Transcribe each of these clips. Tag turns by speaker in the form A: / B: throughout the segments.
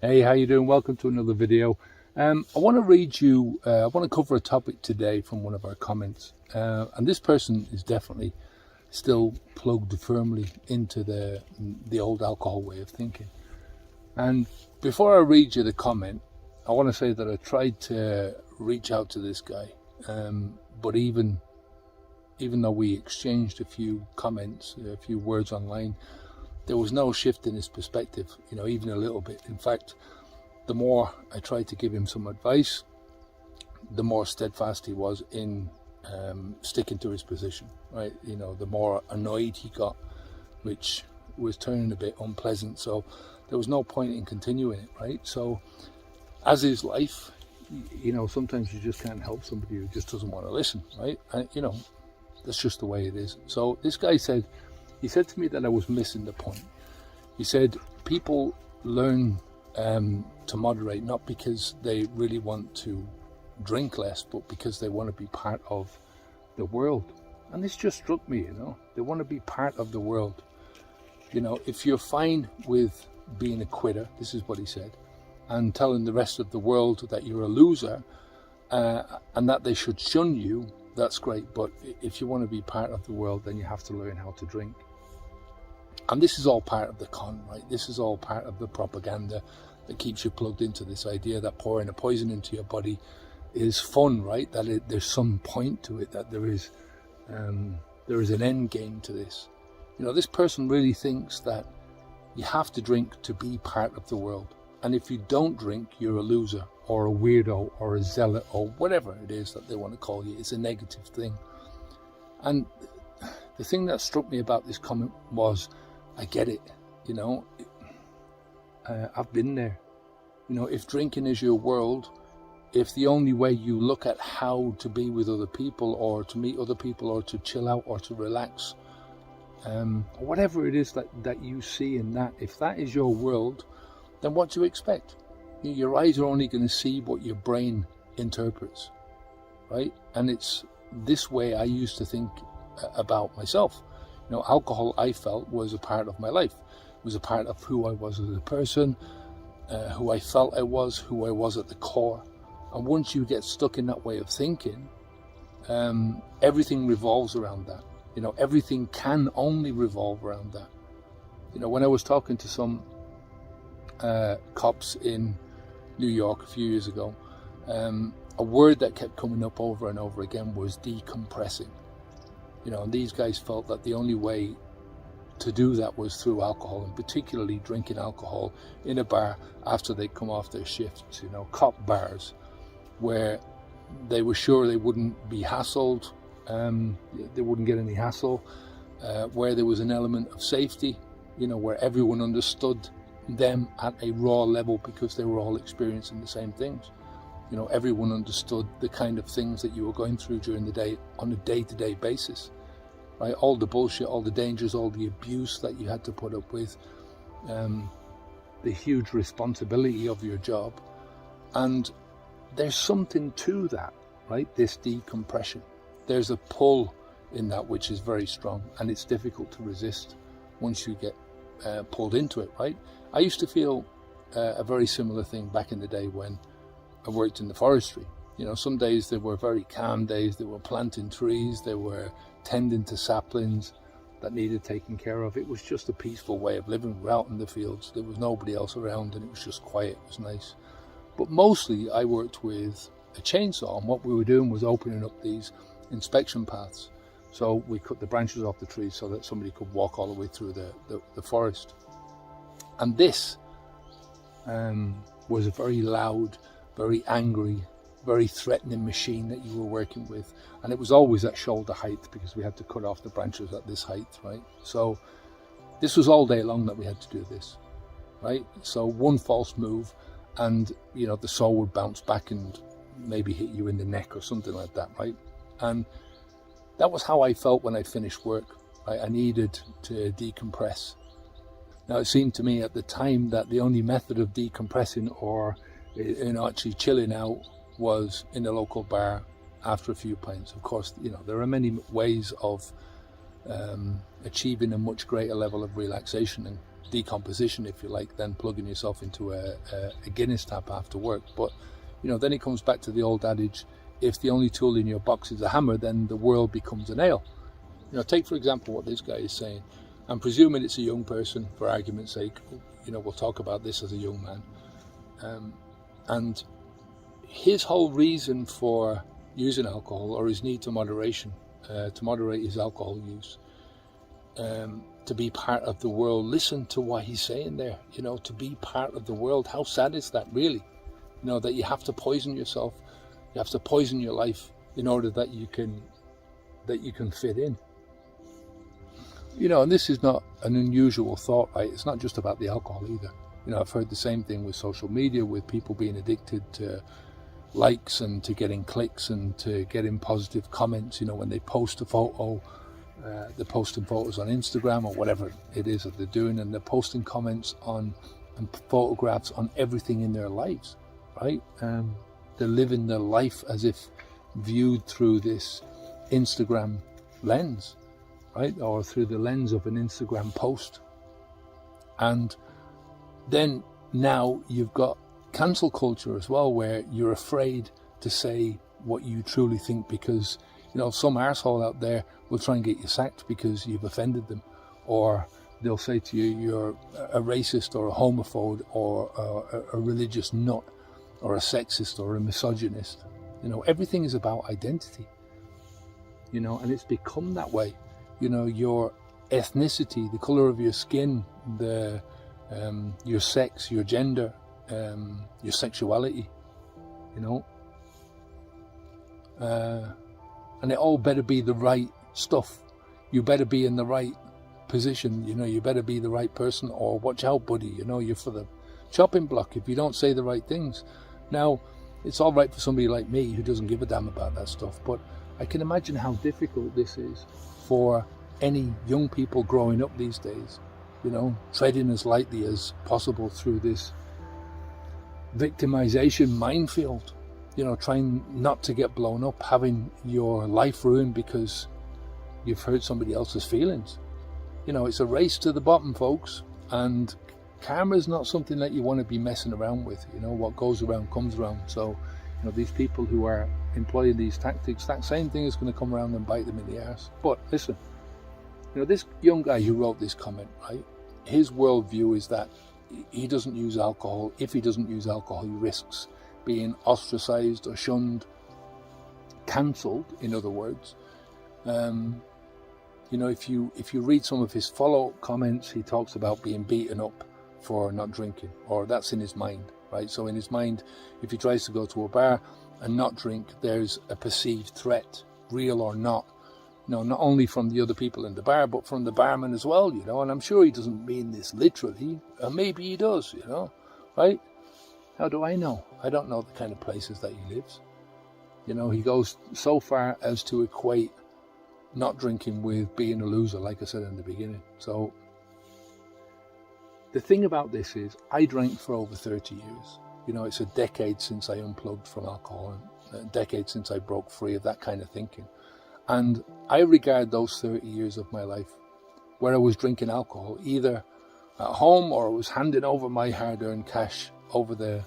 A: Hey, how you doing? Welcome to another video. I want to I want to cover a topic today from one of our comments. And this person is definitely still plugged firmly into the old alcohol way of thinking. And before I read you the comment, I want to say that I tried to reach out to this guy. But even though we exchanged a few comments, a few words online, there was no shift in his perspective, even a little bit. In fact, the more I tried to give him some advice, the more steadfast he was in sticking to his position, right? The more annoyed he got, which was turning a bit unpleasant. So there was no point in continuing it, right? So as is life, sometimes you just can't help somebody who just doesn't want to listen, right? And, that's just the way it is. So this guy said to me that I was missing the point. He said people learn to moderate not because they really want to drink less, but because they want to be part of the world. And this just struck me, they want to be part of the world. If you're fine with being a quitter, this is what he said, and telling the rest of the world that you're a loser and that they should shun you, that's great. But if you want to be part of the world, then you have to learn how to drink. And this is all part of the con, right? This is all part of the propaganda that keeps you plugged into this idea that pouring a poison into your body is fun, right? That there's some point to it, that there is an end game to this. This person really thinks that you have to drink to be part of the world. And if you don't drink, you're a loser or a weirdo or a zealot or whatever it is that they want to call you. It's a negative thing. And the thing that struck me about this comment was, I get it, I've been there. If drinking is your world, if the only way you look at how to be with other people or to meet other people or to chill out or to relax, or whatever it is that you see in that, if that is your world, then what do you expect? Your eyes are only going to see what your brain interprets, right? And it's this way I used to think about myself. Alcohol, I felt, was a part of my life. It was a part of who I was as a person, who I felt I was, who I was at the core. And once you get stuck in that way of thinking, everything revolves around that. Everything can only revolve around that. When I was talking to some cops in New York a few years ago, a word that kept coming up over and over again was decompressing. And these guys felt that the only way to do that was through alcohol, and particularly drinking alcohol in a bar after they'd come off their shifts, cop bars, where they were sure they wouldn't be hassled, they wouldn't get any hassle, where there was an element of safety, where everyone understood them at a raw level because they were all experiencing the same things. Everyone understood the kind of things that you were going through during the day on a day-to-day basis, right? All the bullshit, all the dangers, all the abuse that you had to put up with, the huge responsibility of your job. And there's something to that, right? This decompression. There's a pull in that which is very strong, and it's difficult to resist once you get pulled into it, right? I used to feel a very similar thing back in the day when I worked in the forestry. Some days there were very calm days. They were planting trees, they were tending to saplings that needed taking care of. It was just a peaceful way of living. We're out in the fields, there was nobody else around, and it was just quiet. It was nice. But mostly I worked with a chainsaw, and what we were doing was opening up these inspection paths. So we cut the branches off the trees so that somebody could walk all the way through the forest. And this was a very loud, very angry, very threatening machine that you were working with. And it was always at shoulder height because we had to cut off the branches at this height, right? So this was all day long that we had to do this, right? So one false move and, the saw would bounce back and maybe hit you in the neck or something like that, right? And that was how I felt when I finished work, right? I needed to decompress. Now, it seemed to me at the time that the only method of decompressing or actually chilling out was in a local bar after a few pints. Of course, there are many ways of achieving a much greater level of relaxation, and decomposition, if you like, than plugging yourself into a Guinness tap after work. But then it comes back to the old adage: if the only tool in your box is a hammer, then the world becomes a nail. Take for example what this guy is saying. I'm presuming it's a young person, for argument's sake. We'll talk about this as a young man. And his whole reason for using alcohol, or his need to moderate his alcohol use, to be part of the world. Listen to what he's saying there. To be part of the world. How sad is that, really? That you have to poison yourself, you have to poison your life in order that you can fit in. And this is not an unusual thought, right? It's not just about the alcohol either. I've heard the same thing with social media, with people being addicted to likes and to getting clicks and to getting positive comments. When they post a photo, they're posting photos on Instagram or whatever it is that they're doing, and they're posting comments on and photographs on everything in their lives, right? They're living their life as if viewed through this Instagram lens, right? Or through the lens of an Instagram post. And then now you've got cancel culture as well, where you're afraid to say what you truly think because, some arsehole out there will try and get you sacked because you've offended them. Or they'll say to you, you're a racist or a homophobe or a religious nut or a sexist or a misogynist. Everything is about identity, and it's become that way. Your ethnicity, the color of your skin, your sex, your gender, your sexuality, and it all better be the right stuff. You better be in the right position, you better be the right person, or watch out, buddy, you're for the chopping block if you don't say the right things. Now, it's all right for somebody like me who doesn't give a damn about that stuff, but I can imagine how difficult this is for any young people growing up these days, treading as lightly as possible through this victimization minefield, trying not to get blown up, having your life ruined because you've hurt somebody else's feelings. It's a race to the bottom, folks, and karma is not something that you want to be messing around with. What goes around comes around. So, these people who are employing these tactics, that same thing is going to come around and bite them in the arse. But listen, this young guy who wrote this comment, right? His worldview is that he doesn't use alcohol. If he doesn't use alcohol, he risks being ostracized or shunned, cancelled, in other words. If you read some of his follow-up comments, he talks about being beaten up for not drinking, or that's in his mind, right? So in his mind, if he tries to go to a bar and not drink, there's a perceived threat, real or not. Not only from the other people in the bar, but from the barman as well, and I'm sure he doesn't mean this literally, or maybe he does, right? How do I know? I don't know the kind of places that he lives. He goes so far as to equate not drinking with being a loser, like I said in the beginning. So the thing about this is, I drank for over 30 years. It's a decade since I unplugged from alcohol, and a decade since I broke free of that kind of thinking. And I regard those 30 years of my life where I was drinking alcohol, either at home or I was handing over my hard-earned cash over the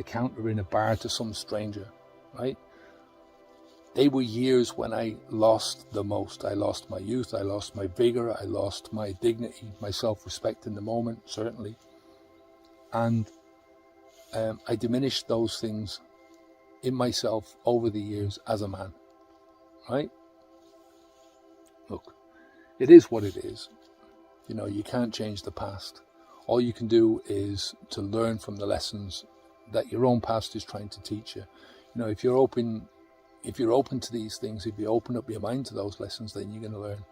A: counter in a bar to some stranger, right? They were years when I lost the most. I lost my youth, I lost my vigor, I lost my dignity, my self-respect in the moment, certainly. And I diminished those things in myself over the years as a man, right? Look, it is what it is. You can't change the past. All you can do is to learn from the lessons that your own past is trying to teach you. If you're open to these things, if you open up your mind to those lessons, then you're going to learn.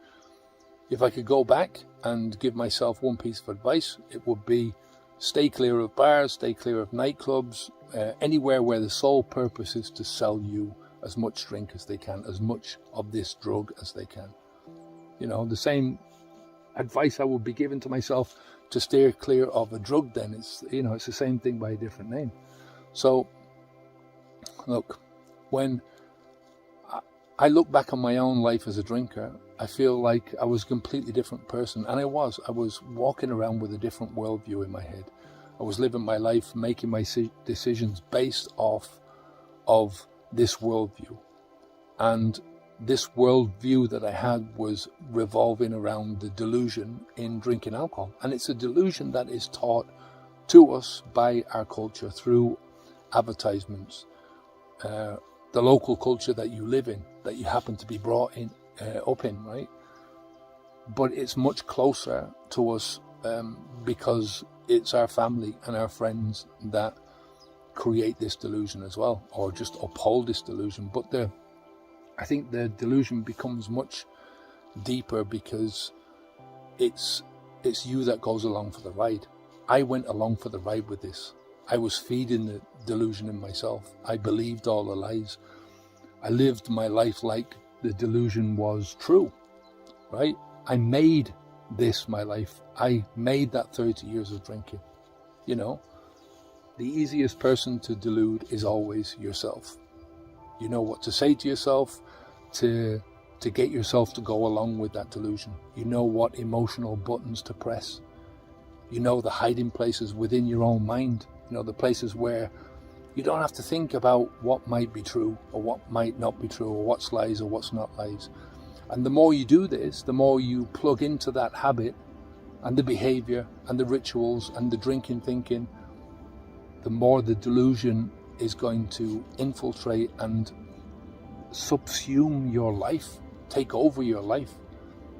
A: If I could go back and give myself one piece of advice, it would be stay clear of bars, stay clear of nightclubs, anywhere where the sole purpose is to sell you as much drink as they can, as much of this drug as they can. The same advice I would be giving to myself to steer clear of a drug, then it's the same thing by a different name. So look, when I look back on my own life as a drinker, I feel like I was a completely different person. And I was walking around with a different worldview in my head. I was living my life, making my decisions based off of this worldview. And this worldview that I had was revolving around the delusion in drinking alcohol. And it's a delusion that is taught to us by our culture through advertisements, the local culture that you live in, that you happen to be brought in, up in, right? But it's much closer to us because it's our family and our friends that create this delusion as well, or just uphold this delusion. But I think the delusion becomes much deeper because it's you that goes along for the ride. I went along for the ride with this. I was feeding the delusion in myself. I believed all the lies. I lived my life like the delusion was true, right? I made this my life. I made that 30 years of drinking. You know, the easiest person to delude is always yourself. You know what to say to yourself to get yourself to go along with that delusion. You know what emotional buttons to press. You know the hiding places within your own mind. You know, the places where you don't have to think about what might be true or what might not be true or what's lies or what's not lies. And the more you do this, the more you plug into that habit and the behavior and the rituals and the drinking thinking, the more the delusion is going to infiltrate and subsume your life, take over your life.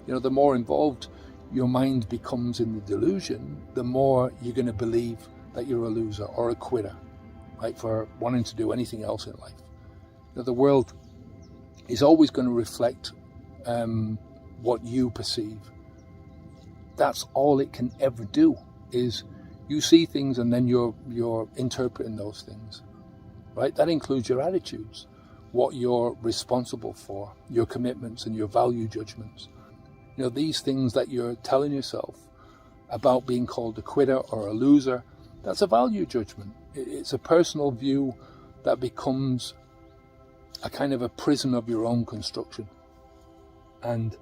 A: You know, the more involved your mind becomes in the delusion, the more you're going to believe that you're a loser or a quitter, right, for wanting to do anything else in life. You know, the world is always going to reflect what you perceive. That's all it can ever do, is you see things and then you're interpreting those things, right? That includes your attitudes, what you're responsible for, your commitments and your value judgments. You know, these things that you're telling yourself about being called a quitter or a loser, that's a value judgment. It's a personal view that becomes a kind of a prison of your own construction. And,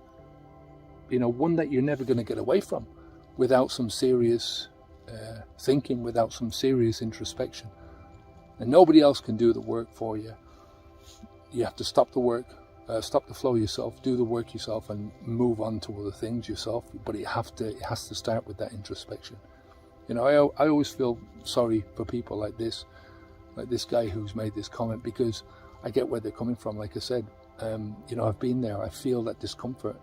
A: you know, one that you're never going to get away from without some serious thinking, without some serious introspection. And nobody else can do the work for you. You have to stop the work, stop the flow yourself, do the work yourself, and move on to other things yourself. But it has to start with that introspection. You know, I always feel sorry for people like this guy who's made this comment, because I get where they're coming from. Like I said, you know, I've been there. I feel that discomfort.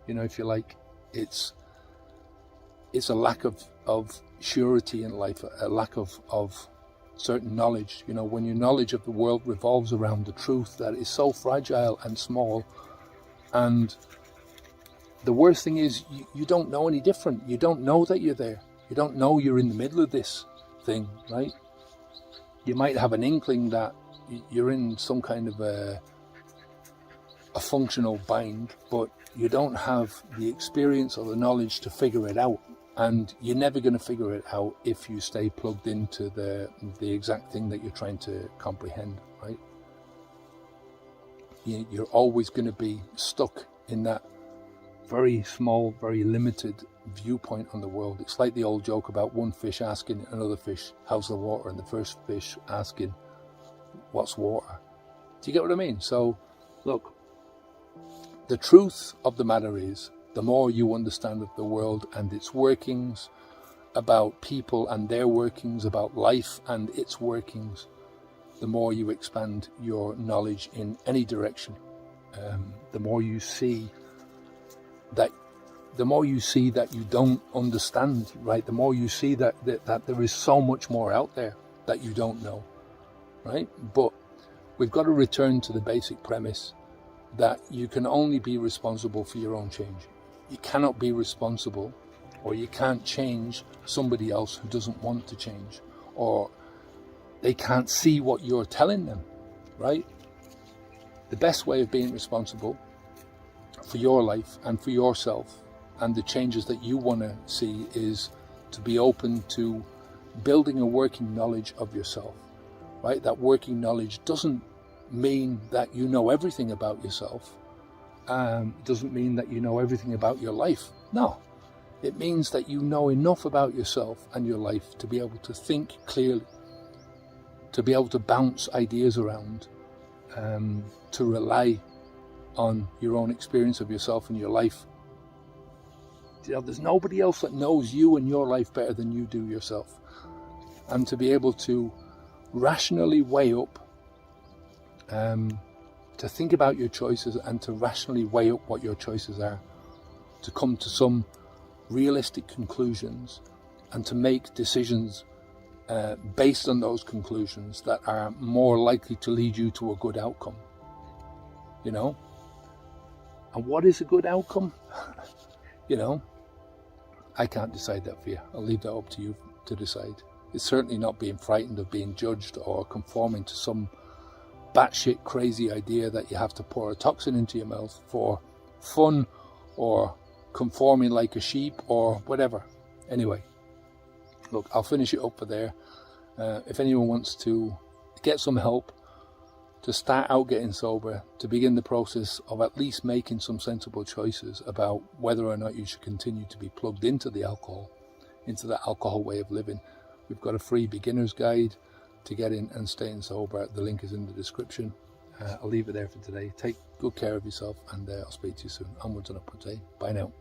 A: You know, if you like, it's a lack of surety in life, a lack of certain knowledge. You know, when your knowledge of the world revolves around the truth that is so fragile and small, and the worst thing is you don't know any different. You don't know that you're there. You don't know you're in the middle of this thing, right? You might have an inkling that you're in some kind of a functional bind, but you don't have the experience or the knowledge to figure it out. And you're never going to figure it out if you stay plugged into the exact thing that you're trying to comprehend, right? You're always going to be stuck in that very small, very limited viewpoint on the world. It's like the old joke about one fish asking another fish, how's the water? And the first fish asking, what's water? Do you get what I mean? So, look, the truth of the matter is, the more you understand of the world and its workings, about people and their workings, about life and its workings, the more you expand your knowledge in any direction. The more you see that you don't understand, right? The more you see that there is so much more out there that you don't know, right? But we've got to return to the basic premise that you can only be responsible for your own change. You cannot be responsible, or you can't change somebody else who doesn't want to change, or they can't see what you're telling them, right? The best way of being responsible for your life and for yourself and the changes that you want to see is to be open to building a working knowledge of yourself, right? That working knowledge doesn't mean that you know everything about yourself, It doesn't mean that you know everything about your life. No, it means that you know enough about yourself and your life to be able to think clearly, to be able to bounce ideas around, to rely on your own experience of yourself and your life. You know, there's nobody else that knows you and your life better than you do yourself. And to be able to rationally weigh up, to think about your choices and to rationally weigh up what your choices are, to come to some realistic conclusions and to make decisions based on those conclusions that are more likely to lead you to a good outcome. You know? And what is a good outcome? You know, I can't decide that for you. I'll leave that up to you to decide. It's certainly not being frightened of being judged or conforming to some batshit crazy idea that you have to pour a toxin into your mouth for fun, or conforming like a sheep, or whatever. Anyway, look, I'll finish it up for there. If anyone wants to get some help to start out getting sober, to begin the process of at least making some sensible choices about whether or not you should continue to be plugged into the alcohol, into the alcohol way of living, we've got a free beginner's guide to get in and staying sober. The link is in the description. I'll leave it there for today. Take good care of yourself, and I'll speak to you soon. Onwards and upwards, eh? Bye now.